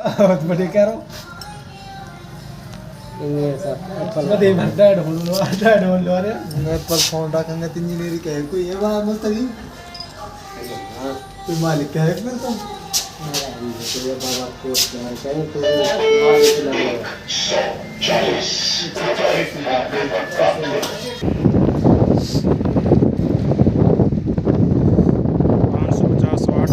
बड़े कह रहा हूँ बड़े भरता है ढोल लो रहे मैं पर फोन रखेंगे तो इंजीनियरिंग कहे कोई ये बात मत करी कोई मालिक कहे फिर तो ये बात आपको कहें तो मालिक लगेगा 550 वाट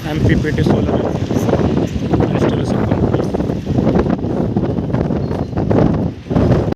MPPT सोलर है।